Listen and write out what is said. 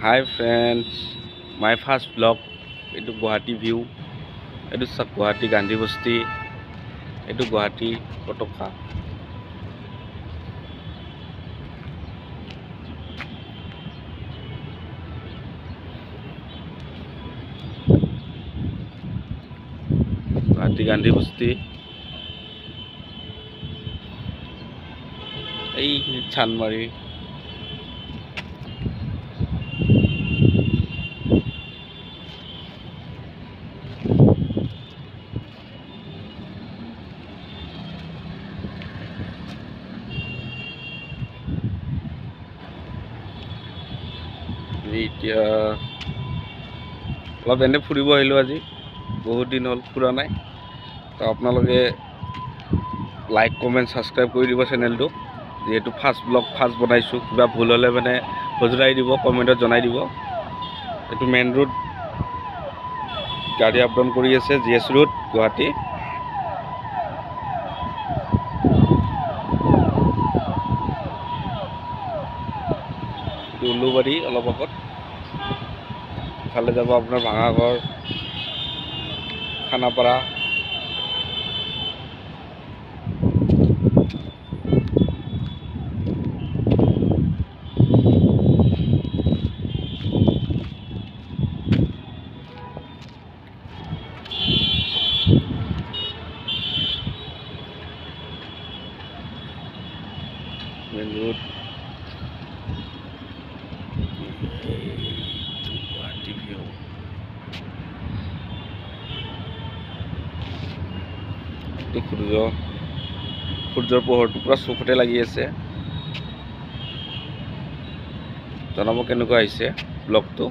Hi friends, my first vlog. Itu Guwahati view. Itu sab Guwahati Gandhi Bosti. Itu Guwahati Kotoka. Guwahati Gandhi Bosti. এই চানমারি এতিয়া অলপ এনে ফুৰিব আহিলোঁ আজি বহুত দিন হ'ল ফুৰা নাই তো আপোনালোকে লাইক কমেণ্ট ছাবস্ক্ৰাইব কৰি দিব চেনেলটো যেহেতু ফাৰ্ষ্ট ব্লগ ফাৰ্ষ্ট বনাইছোঁ কিবা ভুল হ'লে মানে সজুৰাই দিব কমেণ্টত জনাই দিব এইটো মেইন ৰোড গাড়ী আপ ডাউন কৰি আছে GS ৰোড গুৱাহাটী উলুবাৰী অলপ আগত ইফালে যাব আপোনাৰ Bhangagarh Khanapara main road Guwahati view সূৰ্যৰ পোহৰটো পুৰা চকুতে লাগি আছে জনাব কেনেকুৱা আহিছে ব্লগটো